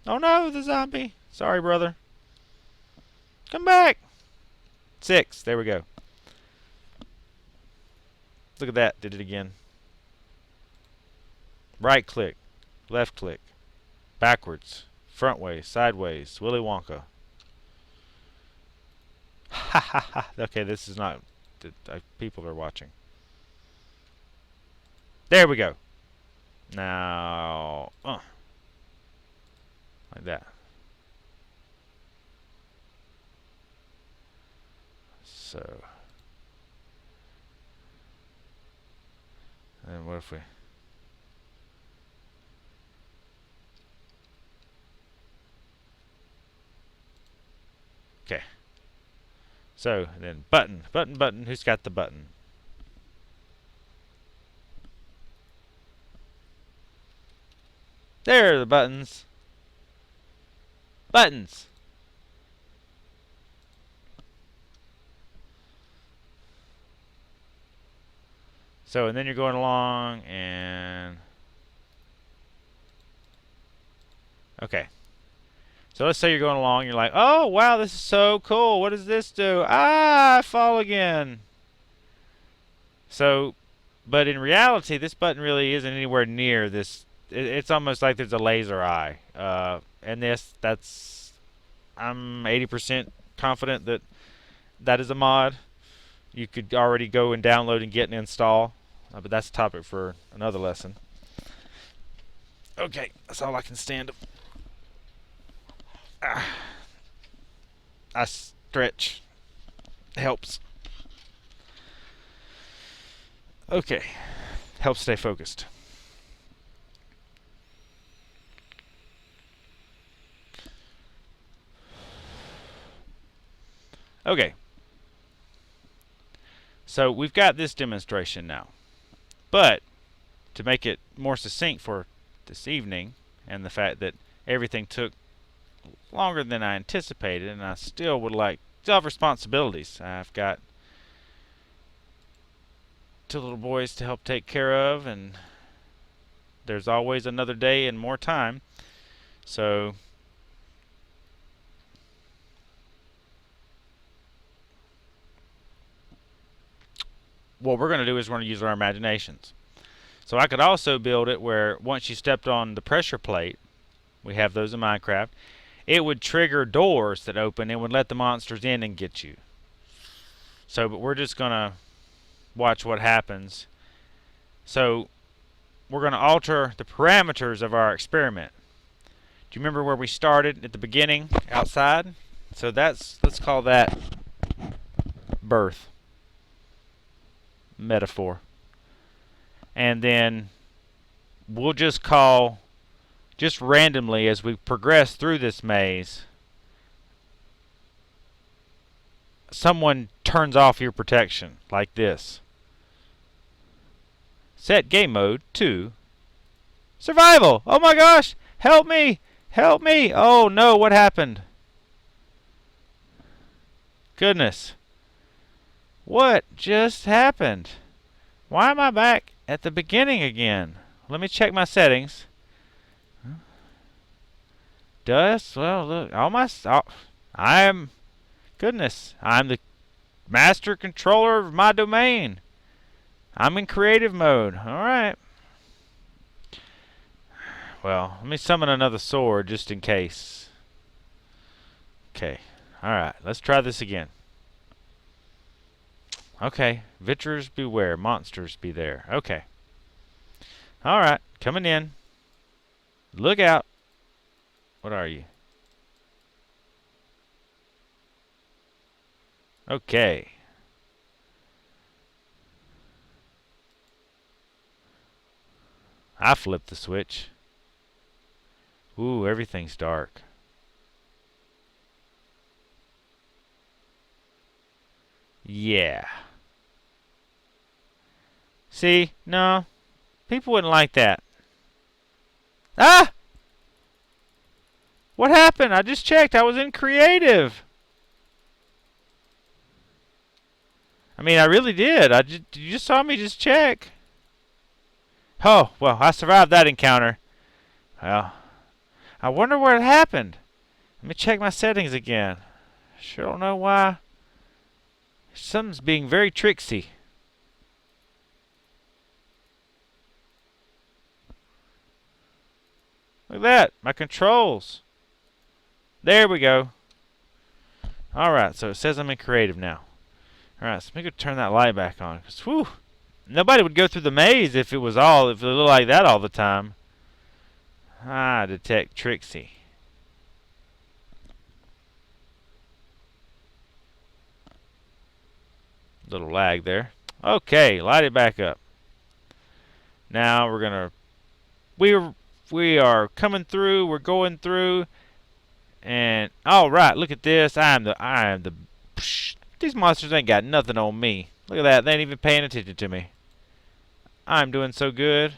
Oh no, the zombie. Sorry, brother. Come back. 6. There we go. Look at that. Did it again. Right click. Left click. Backwards. Front way. Sideways. Willy Wonka. Ha ha ha. Okay, this is not... people are watching. There we go. Now... like that. So... and what if we... okay. So, then button. Button, button. Who's got the button? There are the buttons. Buttons. So, and then you're going along and... okay. So let's say you're going along, you're like, oh, wow, this is so cool. What does this do? Ah, I fall again. So, but in reality, this button really isn't anywhere near this. It's almost like there's a laser eye. And that's, I'm 80% confident that that is a mod. You could already go and download and get and install. But that's a topic for another lesson. Okay, that's all I can stand. I stretch. Helps. Okay. Helps stay focused. Okay. So we've got this demonstration now. But to make it more succinct for this evening, and the fact that everything took longer than I anticipated, and I still have responsibilities. I've got 2 little boys to help take care of, and there's always another day and more time. So what we're going to do is we're going to use our imaginations. So I could also build it where once you stepped on the pressure plate, we have those in Minecraft, it would trigger doors that open and would let the monsters in and get you. So, but we're just going to watch what happens. So, we're going to alter the parameters of our experiment. Do you remember where we started at the beginning, outside? So let's call that birth. Metaphor. And then we'll just call... just randomly as we progress through this maze, someone turns off your protection like this. Set game mode to survival. Oh my gosh, help me, help me. Oh no, what happened? Goodness, what just happened? Why am I back at the beginning again? Let me check my settings. Well, look, goodness, I'm the master controller of my domain. I'm in creative mode. Alright. Well, let me summon another sword just in case. Okay. Alright, let's try this again. Okay. Viters beware. Monsters be there. Okay. Alright. Coming in. Look out. What are you? Okay. I flipped the switch. Ooh, everything's dark. Yeah. See? No. People wouldn't like that. Ah! What happened? I just checked. I was in creative. I mean, I really did. You just saw me just check. Oh, well, I survived that encounter. Well, I wonder what happened. Let me check my settings again. Sure don't know why. Something's being very tricksy. Look at that. My controls. There we go. Alright, so it says I'm in creative now. Alright, so let me go turn that light back on. Cause, whew, nobody would go through the maze if it looked like that all the time. Ah, detect Trixie. Little lag there. Okay, light it back up. Now we're gonna we are coming through, we're going through, and alright, look at this. These monsters ain't got nothing on me. Look at that, they ain't even paying attention to me. I'm doing so good.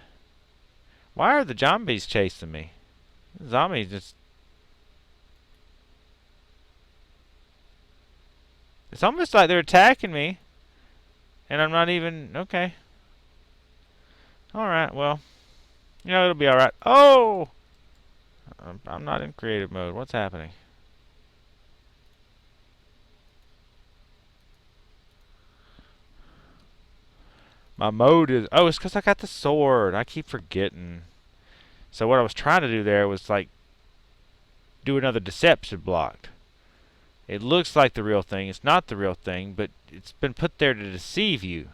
Why are the zombies chasing me? The zombies just... It's almost like they're attacking me. And I'm not even... Okay. Alright, well. You know, it'll be alright. Oh! I'm not in creative mode. What's happening? My mode is... Oh, it's because I got the sword. I keep forgetting. So what I was trying to do there was, like, do another deception block. It looks like the real thing. It's not the real thing, but it's been put there to deceive you.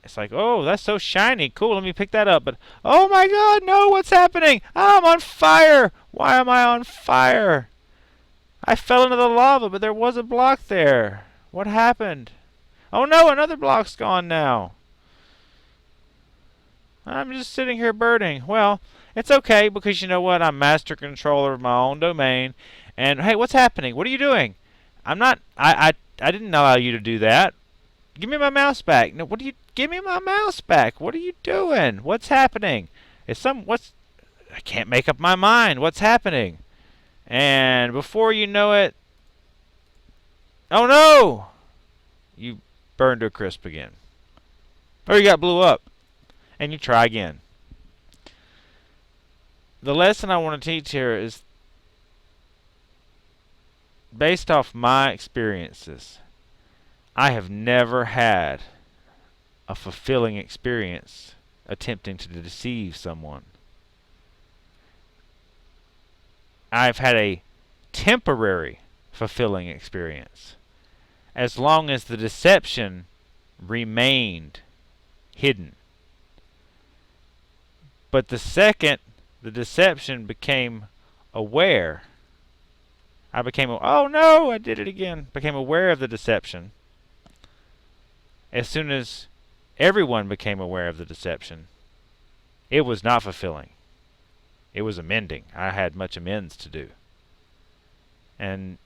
It's like, oh, that's so shiny. Cool, let me pick that up. But, oh my god, no, what's happening? I'm on fire. Why am I on fire? I fell into the lava, but there was a block there. What happened? Oh no, another block's gone now. I'm just sitting here burning. Well, it's okay, because you know what? I'm master controller of my own domain. And, hey, what's happening? What are you doing? I'm not... I didn't allow you to do that. Give me my mouse back. No, what do you... Give me my mouse back. What are you doing? What's happening? I can't make up my mind. What's happening? And before you know it... Oh, no! You burned to a crisp again. Or you got blew up. And you try again. The lesson I want to teach here is based off my experiences. I have never had a fulfilling experience attempting to deceive someone. I've had a temporary fulfilling experience as long as the deception remained hidden. But the second the deception became aware, oh no, I did it again. Became aware of the deception. As soon as everyone became aware of the deception, it was not fulfilling. It was amending. I had much amends to do. And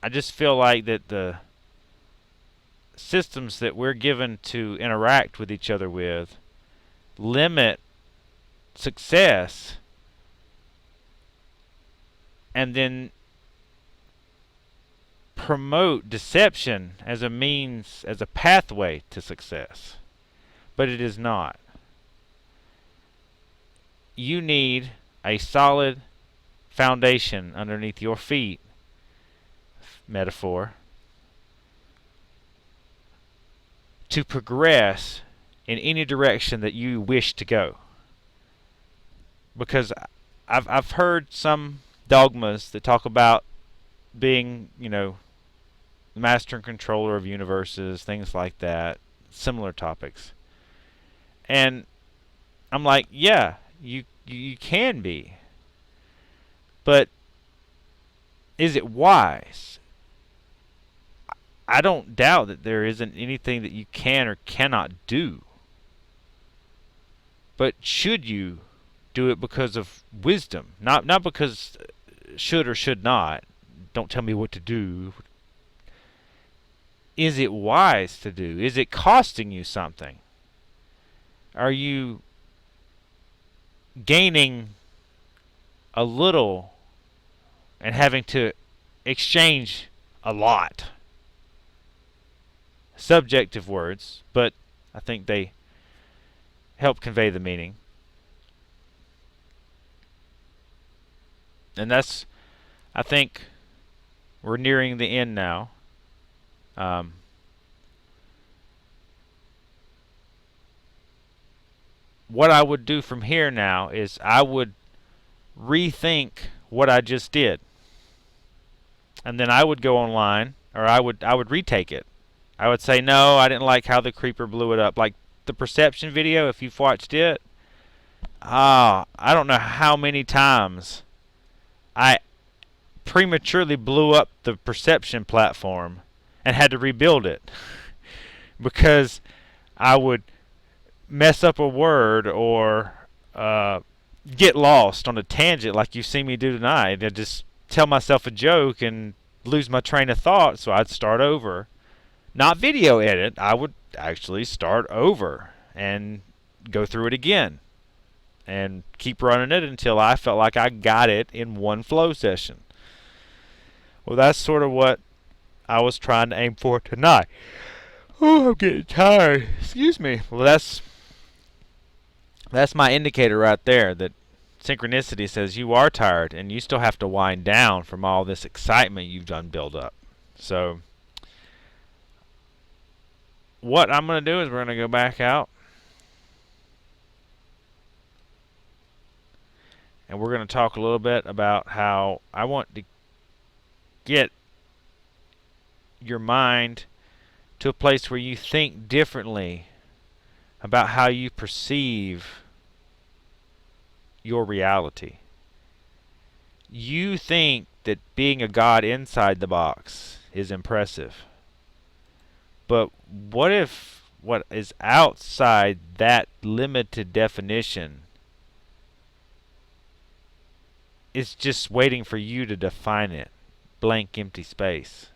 I just feel like that the systems that we're given to interact with each other with limit success, and then promote deception as a means, as a pathway to success. But it is not. You need a solid foundation underneath your feet metaphor to progress in any direction that you wish to go. Because I've heard some dogmas that talk about being, the master and controller of universes, things like that, similar topics. And I'm like, yeah, you can be. But is it wise? I don't doubt that there isn't anything that you can or cannot do. But should you do it because of wisdom? Not because should or should not. Don't tell me what to do. Is it wise to do? Is it costing you something? Are you gaining a little and having to exchange a lot? Subjective words, but I think they help convey the meaning. And that's, I think, we're nearing the end now. What I would do from here now is I would rethink what I just did. And then I would go online, or I would retake it. I would say, no, I didn't like how the creeper blew it up. Like the perception video, if you've watched it, I don't know how many times I prematurely blew up the perception platform and had to rebuild it because I would mess up a word or get lost on a tangent like you see me do tonight. I just tell myself a joke and lose my train of thought, so I'd start over. Not video edit, I would actually start over and go through it again and keep running it until I felt like I got it in one flow session. Well, that's sort of what I was trying to aim for tonight. Oh, I'm getting tired. Excuse me. Well, that's my indicator right there that synchronicity says you are tired and you still have to wind down from all this excitement you've done build up. So what I'm going to do is we're going to go back out and we're going to talk a little bit about how I want to get your mind to a place where you think differently about how you perceive your reality. You think that being a god inside the box is impressive. But what if what is outside that limited definition is just waiting for you to define it? Blank, empty space.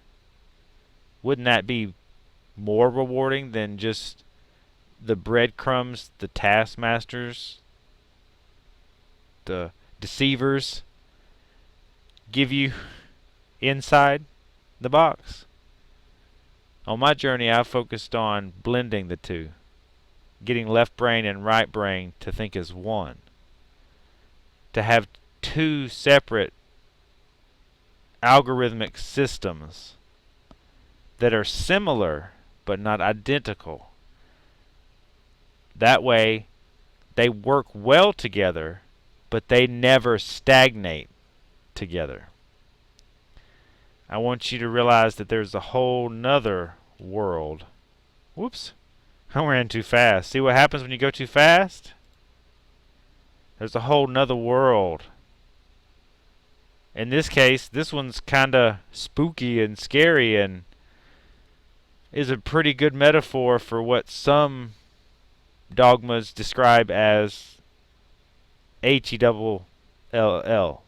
Wouldn't that be more rewarding than just the breadcrumbs, the taskmasters, the deceivers give you inside the box? On my journey, I've focused on blending the two, getting left brain and right brain to think as one, to have two separate algorithmic systems that are similar but not identical. That way, they work well together, but they never stagnate together. I want you to realize that there's a whole nother world. Whoops. I ran too fast. See what happens when you go too fast? There's a whole nother world. In this case, this one's kind of spooky and scary and is a pretty good metaphor for what some dogmas describe as H-E-double-L-L.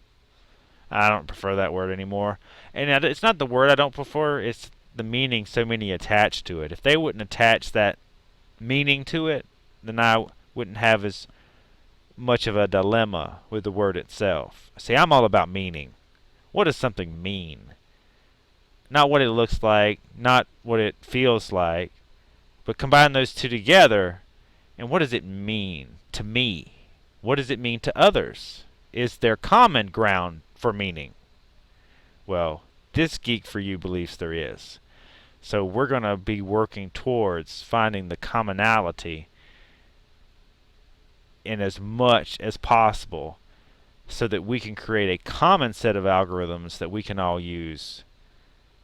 I don't prefer that word anymore. And it's not the word I don't prefer, it's the meaning so many attach to it. If they wouldn't attach that meaning to it, then I wouldn't have as much of a dilemma with the word itself. See, I'm all about meaning. What does something mean? Not what it looks like, not what it feels like, but combine those two together, and what does it mean to me? What does it mean to others? Is there common ground for meaning? Well, this geek for you believes there is. So we're going to be working towards finding the commonality in as much as possible so that we can create a common set of algorithms that we can all use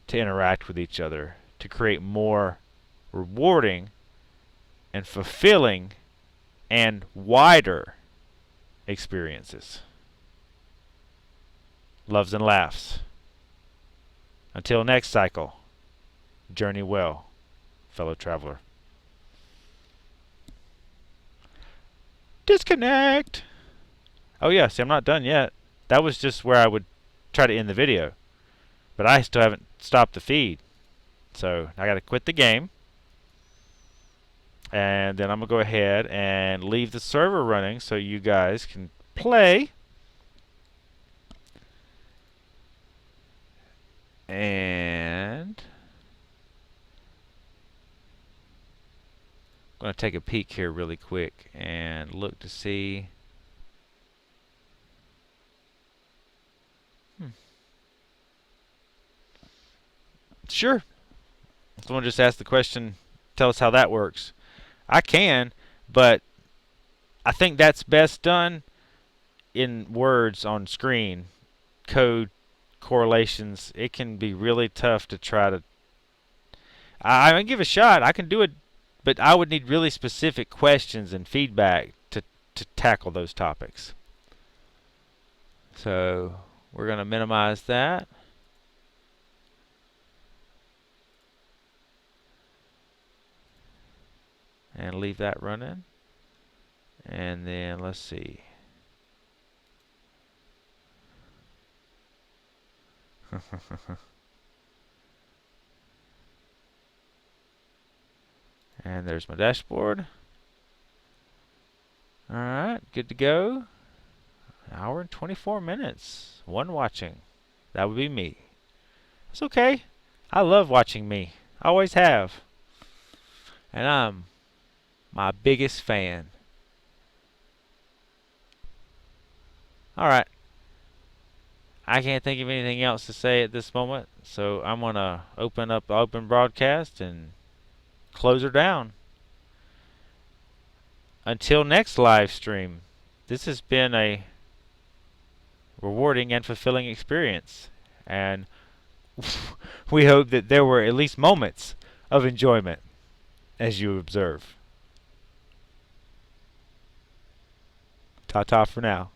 to interact with each other to create more rewarding and fulfilling and wider experiences. Loves and laughs. Until next cycle, journey well, fellow traveler. Disconnect! Oh yeah, see, I'm not done yet. That was just where I would try to end the video. But I still haven't stopped the feed. So I got to quit the game. And then I'm going to go ahead and leave the server running so you guys can play. And I'm going to take a peek here really quick and look to see. Sure. Someone just asked the question, tell us how that works. I can, but I think that's best done in words on screen. Code correlations, it can be really tough to try to. I can give a shot. I can do it, but I would need really specific questions and feedback to tackle those topics. So we're going to minimize that. And leave that running. And then let's see. And there's my dashboard. Alright, good to go. An hour and 24 minutes. One watching. That would be me. It's okay. I love watching me. I always have. And I'm my biggest fan. Alright. I can't think of anything else to say at this moment, so I'm going to open up the open broadcast and close her down. Until next live stream, this has been a rewarding and fulfilling experience, and we hope that there were at least moments of enjoyment as you observe. Ta-ta for now.